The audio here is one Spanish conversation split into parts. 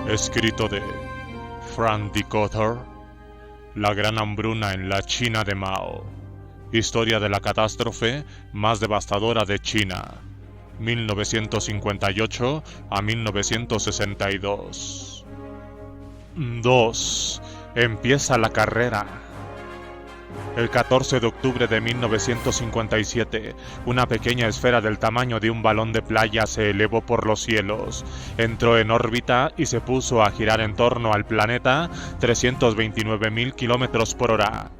escrito de Frank D. Cotter, La gran hambruna en la China de Mao, historia de la catástrofe más devastadora de China, 1958 a 1962. 2. Empieza la carrera. El 14 de octubre de 1957, una pequeña esfera del tamaño de un balón de playa se elevó por los cielos, entró en órbita y se puso a girar en torno al planeta 329.000 kilómetros por hora.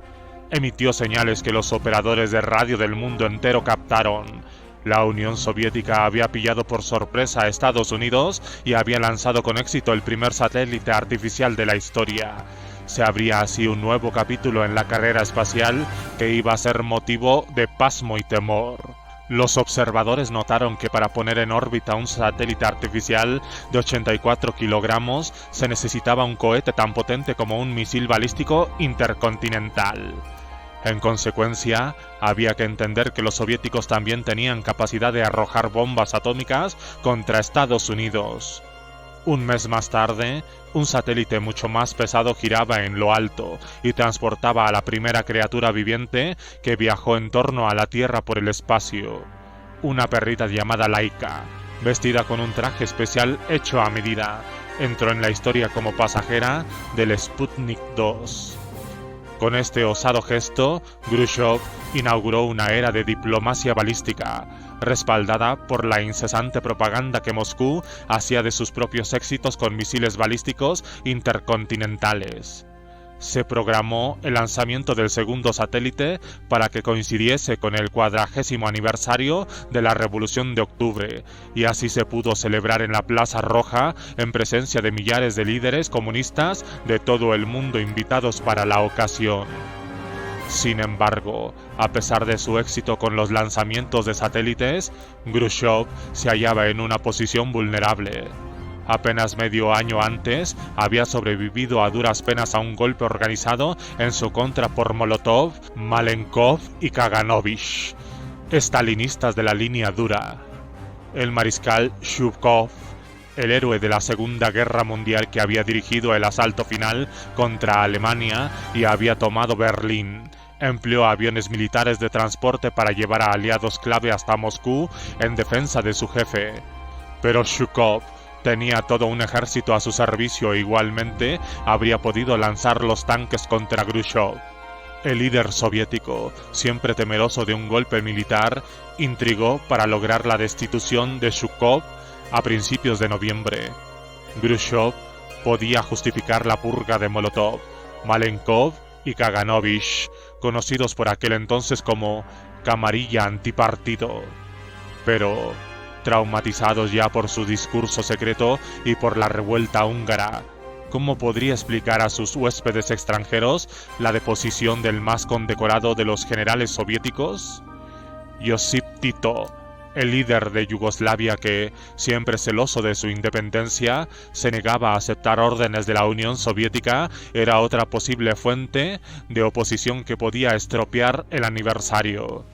Emitió señales que los operadores de radio del mundo entero captaron. La Unión Soviética había pillado por sorpresa a Estados Unidos y había lanzado con éxito el primer satélite artificial de la historia. Se abría así un nuevo capítulo en la carrera espacial que iba a ser motivo de pasmo y temor. Los observadores notaron que para poner en órbita un satélite artificial de 84 kilogramos se necesitaba un cohete tan potente como un misil balístico intercontinental. En consecuencia, había que entender que los soviéticos también tenían capacidad de arrojar bombas atómicas contra Estados Unidos. Un mes más tarde, un satélite mucho más pesado giraba en lo alto y transportaba a la primera criatura viviente que viajó en torno a la Tierra por el espacio. Una perrita llamada Laika, vestida con un traje especial hecho a medida, entró en la historia como pasajera del Sputnik 2. Con este osado gesto, Khrushchev inauguró una era de diplomacia balística, respaldada por la incesante propaganda que Moscú hacía de sus propios éxitos con misiles balísticos intercontinentales. Se programó el lanzamiento del segundo satélite para que coincidiese con el 40º aniversario de la Revolución de Octubre, y así se pudo celebrar en la Plaza Roja en presencia de millares de líderes comunistas de todo el mundo invitados para la ocasión. Sin embargo, a pesar de su éxito con los lanzamientos de satélites, Khrushchev se hallaba en una posición vulnerable. Apenas medio año antes, había sobrevivido a duras penas a un golpe organizado en su contra por Molotov, Malenkov y Kaganovich, estalinistas de la línea dura. El mariscal Zhukov, el héroe de la Segunda Guerra Mundial que había dirigido el asalto final contra Alemania y había tomado Berlín, empleó aviones militares de transporte para llevar a aliados clave hasta Moscú en defensa de su jefe. Pero Zhukov tenía todo un ejército a su servicio e igualmente habría podido lanzar los tanques contra Khrushchev. El líder soviético, siempre temeroso de un golpe militar, intrigó para lograr la destitución de Zhukov a principios de noviembre. Khrushchev podía justificar la purga de Molotov, Malenkov y Kaganovich, conocidos por aquel entonces como camarilla antipartido. Pero, traumatizados ya por su discurso secreto y por la revuelta húngara, ¿cómo podría explicar a sus huéspedes extranjeros la deposición del más condecorado de los generales soviéticos? Josip Tito, el líder de Yugoslavia que, siempre celoso de su independencia, se negaba a aceptar órdenes de la Unión Soviética, era otra posible fuente de oposición que podía estropear el aniversario.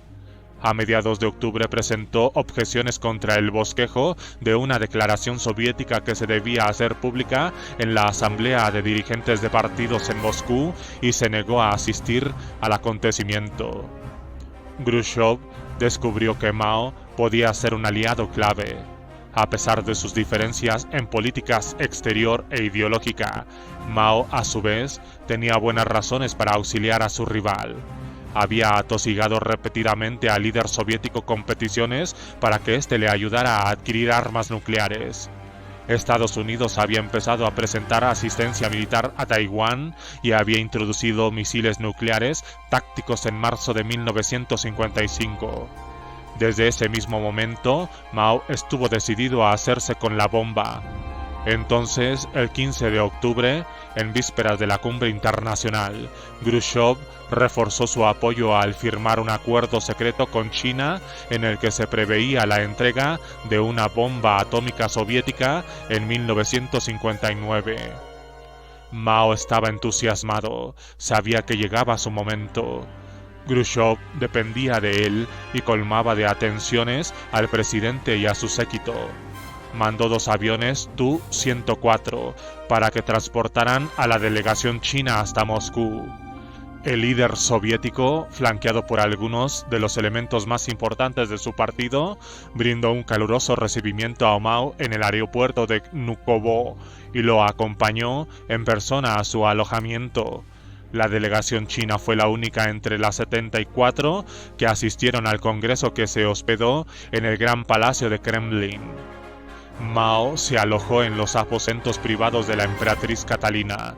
A mediados de octubre presentó objeciones contra el bosquejo de una declaración soviética que se debía hacer pública en la asamblea de dirigentes de partidos en Moscú y se negó a asistir al acontecimiento. Khrushchev descubrió que Mao podía ser un aliado clave. A pesar de sus diferencias en políticas exterior e ideológica, Mao, a su vez, tenía buenas razones para auxiliar a su rival. Había atosigado repetidamente al líder soviético con peticiones para que éste le ayudara a adquirir armas nucleares. Estados Unidos había empezado a presentar asistencia militar a Taiwán y había introducido misiles nucleares tácticos en marzo de 1955. Desde ese mismo momento, Mao estuvo decidido a hacerse con la bomba. Entonces, el 15 de octubre, en vísperas de la cumbre internacional, Khrushchev reforzó su apoyo al firmar un acuerdo secreto con China en el que se preveía la entrega de una bomba atómica soviética en 1959. Mao estaba entusiasmado, sabía que llegaba su momento. Khrushchev dependía de él y colmaba de atenciones al presidente y a su séquito. mandó 2 aviones Tu-104 para que transportaran a la delegación china hasta Moscú. El líder soviético, flanqueado por algunos de los elementos más importantes de su partido, brindó un caluroso recibimiento a Mao en el aeropuerto de Vnukovo y lo acompañó en persona a su alojamiento. La delegación china fue la única entre las 74 que asistieron al congreso que se hospedó en el Gran Palacio de Kremlin. Mao se alojó en los aposentos privados de la emperatriz Catalina.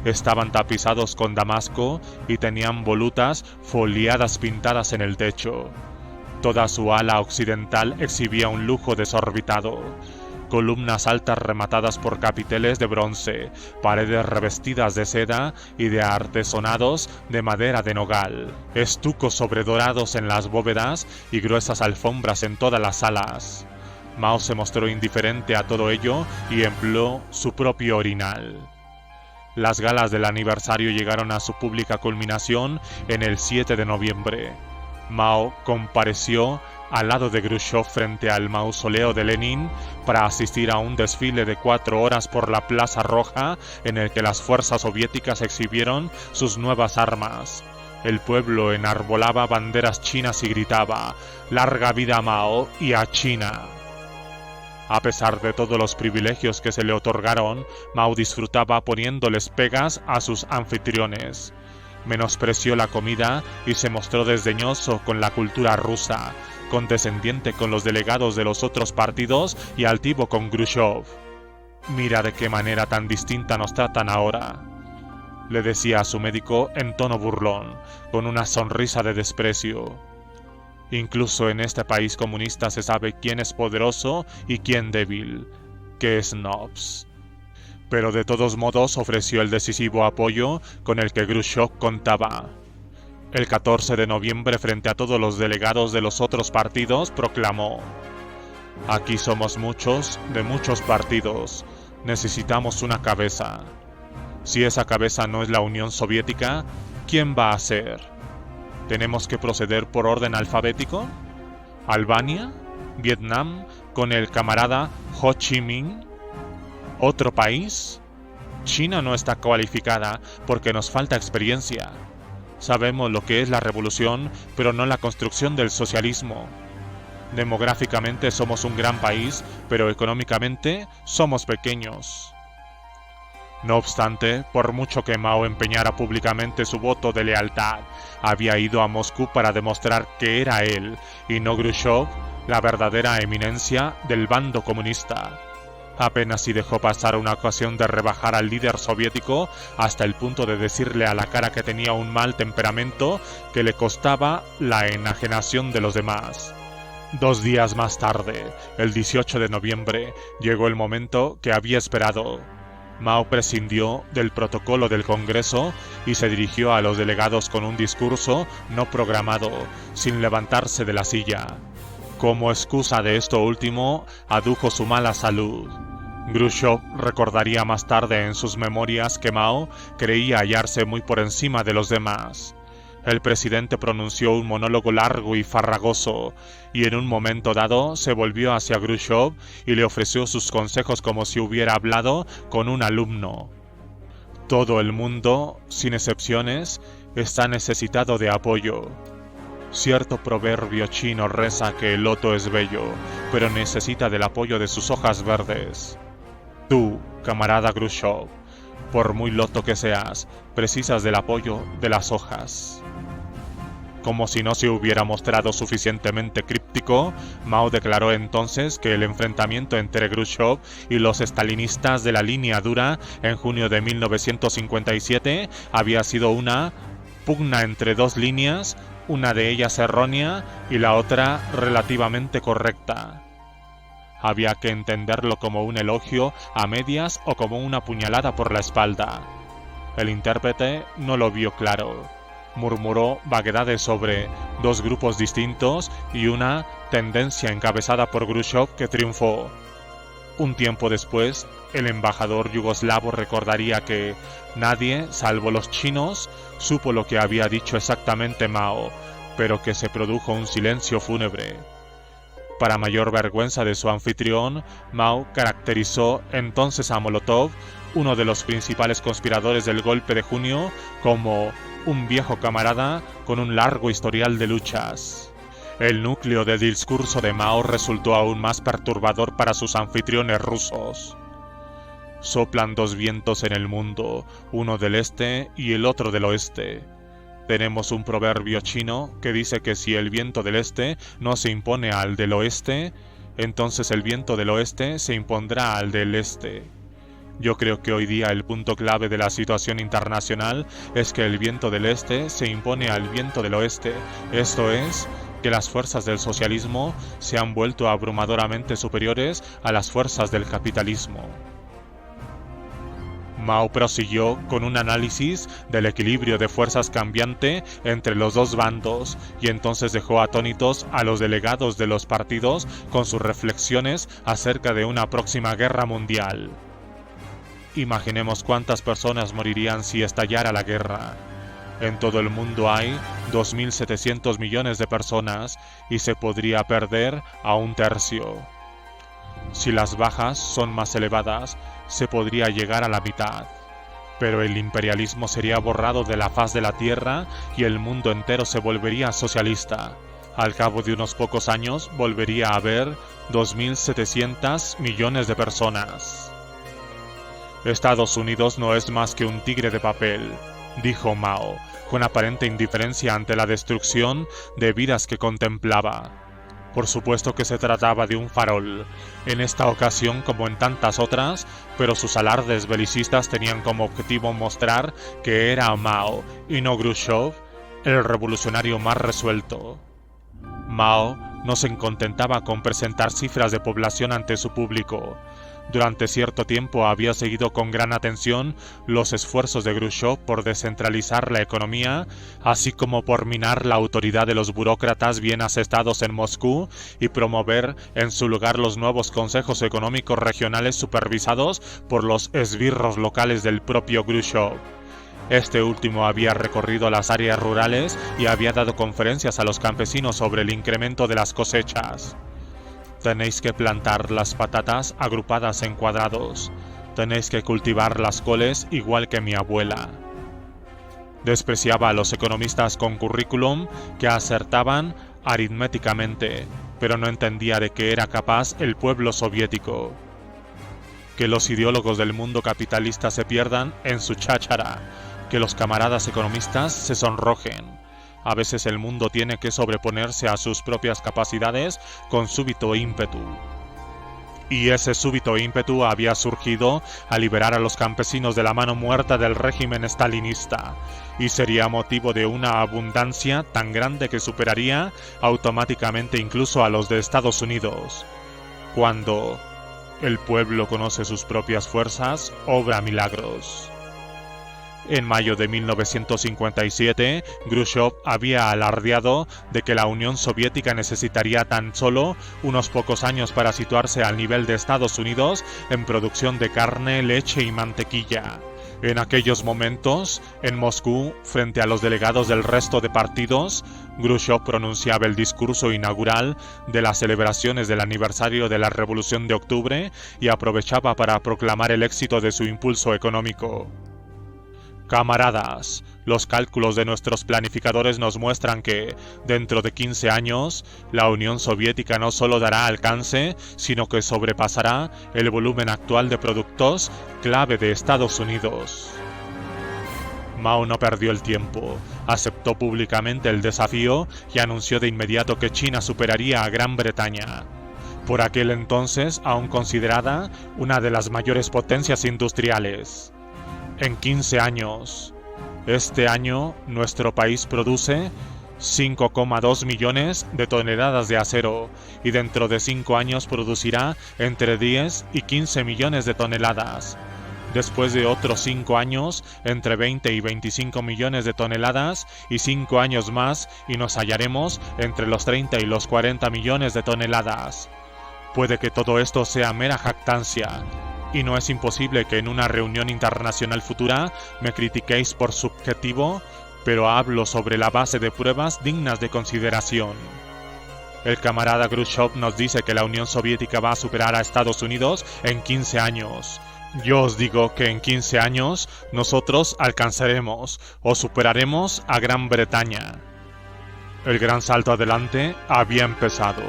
Estaban tapizados con damasco y tenían volutas foliadas pintadas en el techo. Toda su ala occidental exhibía un lujo desorbitado. Columnas altas rematadas por capiteles de bronce, paredes revestidas de seda y de artesonados de madera de nogal, estucos sobredorados en las bóvedas y gruesas alfombras en todas las salas. Mao se mostró indiferente a todo ello y empleó su propio orinal. Las galas del aniversario llegaron a su pública culminación en el 7 de noviembre. Mao compareció al lado de Khrushchev frente al mausoleo de Lenin para asistir a un desfile de 4 horas por la Plaza Roja en el que las fuerzas soviéticas exhibieron sus nuevas armas. El pueblo enarbolaba banderas chinas y gritaba «¡Larga vida a Mao y a China!». A pesar de todos los privilegios que se le otorgaron, Mao disfrutaba poniéndoles pegas a sus anfitriones. Menospreció la comida y se mostró desdeñoso con la cultura rusa, condescendiente con los delegados de los otros partidos y altivo con Khrushchev. «Mira de qué manera tan distinta nos tratan ahora», le decía a su médico en tono burlón, con una sonrisa de desprecio. Incluso en este país comunista se sabe quién es poderoso y quién débil. ¡Qué snobs! Pero de todos modos ofreció el decisivo apoyo con el que Khrushchev contaba. El 14 de noviembre, frente a todos los delegados de los otros partidos, proclamó: «Aquí somos muchos, de muchos partidos. Necesitamos una cabeza. Si esa cabeza no es la Unión Soviética, ¿quién va a ser? ¿Tenemos que proceder por orden alfabético? ¿Albania? ¿Vietnam con el camarada Ho Chi Minh? ¿Otro país? China no está cualificada porque nos falta experiencia. Sabemos lo que es la revolución, pero no la construcción del socialismo. Demográficamente somos un gran país, pero económicamente somos pequeños». No obstante, por mucho que Mao empeñara públicamente su voto de lealtad, había ido a Moscú para demostrar que era él, y no Khrushchev, la verdadera eminencia del bando comunista. Apenas si dejó pasar una ocasión de rebajar al líder soviético hasta el punto de decirle a la cara que tenía un mal temperamento que le costaba la enajenación de los demás. 2 días más tarde, el 18 de noviembre, llegó el momento que había esperado. Mao prescindió del protocolo del Congreso y se dirigió a los delegados con un discurso no programado, sin levantarse de la silla. Como excusa de esto último, adujo su mala salud. Khrushchev recordaría más tarde en sus memorias que Mao creía hallarse muy por encima de los demás. El presidente pronunció un monólogo largo y farragoso, y en un momento dado se volvió hacia Khrushchev y le ofreció sus consejos como si hubiera hablado con un alumno. Todo el mundo, sin excepciones, está necesitado de apoyo. Cierto proverbio chino reza que el loto es bello, pero necesita del apoyo de sus hojas verdes. Tú, camarada Khrushchev, por muy loto que seas, precisas del apoyo de las hojas. Como si no se hubiera mostrado suficientemente críptico, Mao declaró entonces que el enfrentamiento entre Khrushchev y los estalinistas de la línea dura en junio de 1957 había sido una pugna entre 2 líneas, una de ellas errónea y la otra relativamente correcta. Había que entenderlo como un elogio a medias o como una puñalada por la espalda. El intérprete no lo vio claro. Murmuró vaguedades sobre 2 grupos distintos y una tendencia encabezada por Khrushchev que triunfó. Un tiempo después, el embajador yugoslavo recordaría que nadie, salvo los chinos, supo lo que había dicho exactamente Mao, pero que se produjo un silencio fúnebre. Para mayor vergüenza de su anfitrión, Mao caracterizó entonces a Molotov, uno de los principales conspiradores del golpe de junio, como un viejo camarada con un largo historial de luchas. El núcleo del discurso de Mao resultó aún más perturbador para sus anfitriones rusos. Soplan dos vientos en el mundo, uno del este y el otro del oeste. Tenemos un proverbio chino que dice que si el viento del este no se impone al del oeste, entonces el viento del oeste se impondrá al del este. Yo creo que hoy día el punto clave de la situación internacional es que el viento del este se impone al viento del oeste, esto es, que las fuerzas del socialismo se han vuelto abrumadoramente superiores a las fuerzas del capitalismo. Mao prosiguió con un análisis del equilibrio de fuerzas cambiante entre los dos bandos y entonces dejó atónitos a los delegados de los partidos con sus reflexiones acerca de una próxima guerra mundial. Imaginemos cuántas personas morirían si estallara la guerra. En todo el mundo hay 2.700 millones de personas y se podría perder a un tercio. Si las bajas son más elevadas, se podría llegar a la mitad. Pero el imperialismo sería borrado de la faz de la tierra y el mundo entero se volvería socialista. Al cabo de unos pocos años volvería a haber 2.700 millones de personas. Estados Unidos no es más que un tigre de papel, dijo Mao, con aparente indiferencia ante la destrucción de vidas que contemplaba. Por supuesto que se trataba de un farol, en esta ocasión como en tantas otras, pero sus alardes belicistas tenían como objetivo mostrar que era Mao, y no Khrushchev, el revolucionario más resuelto. Mao no se contentaba con presentar cifras de población ante su público. Durante cierto tiempo había seguido con gran atención los esfuerzos de Khrushchev por descentralizar la economía, así como por minar la autoridad de los burócratas bien asestados en Moscú y promover en su lugar los nuevos consejos económicos regionales supervisados por los esbirros locales del propio Khrushchev. Este último había recorrido las áreas rurales y había dado conferencias a los campesinos sobre el incremento de las cosechas. Tenéis que plantar las patatas agrupadas en cuadrados. Tenéis que cultivar las coles igual que mi abuela. Despreciaba a los economistas con currículum que acertaban aritméticamente, pero no entendía de qué era capaz el pueblo soviético. Que los ideólogos del mundo capitalista se pierdan en su cháchara, que los camaradas economistas se sonrojen. A veces el mundo tiene que sobreponerse a sus propias capacidades con súbito ímpetu. Y ese súbito ímpetu había surgido a liberar a los campesinos de la mano muerta del régimen stalinista, y sería motivo de una abundancia tan grande que superaría automáticamente incluso a los de Estados Unidos. Cuando el pueblo conoce sus propias fuerzas, obra milagros. En mayo de 1957, Khrushchev había alardeado de que la Unión Soviética necesitaría tan solo unos pocos años para situarse al nivel de Estados Unidos en producción de carne, leche y mantequilla. En aquellos momentos, en Moscú, frente a los delegados del resto de partidos, Khrushchev pronunciaba el discurso inaugural de las celebraciones del aniversario de la Revolución de Octubre y aprovechaba para proclamar el éxito de su impulso económico. Camaradas, los cálculos de nuestros planificadores nos muestran que, dentro de 15 años, la Unión Soviética no solo dará alcance, sino que sobrepasará el volumen actual de productos clave de Estados Unidos. Mao no perdió el tiempo, aceptó públicamente el desafío y anunció de inmediato que China superaría a Gran Bretaña, por aquel entonces aún considerada una de las mayores potencias industriales. En 15 años. Este año, nuestro país produce 5,2 millones de toneladas de acero y dentro de 5 años producirá entre 10 y 15 millones de toneladas. Después de otros 5 años, entre 20 y 25 millones de toneladas y 5 años más y nos hallaremos entre los 30 y los 40 millones de toneladas. Puede que todo esto sea mera jactancia. Y no es imposible que en una reunión internacional futura me critiquéis por subjetivo, pero hablo sobre la base de pruebas dignas de consideración. El camarada Khrushchev nos dice que la Unión Soviética va a superar a Estados Unidos en 15 años. Yo os digo que en 15 años nosotros alcanzaremos o superaremos a Gran Bretaña. El gran salto adelante había empezado.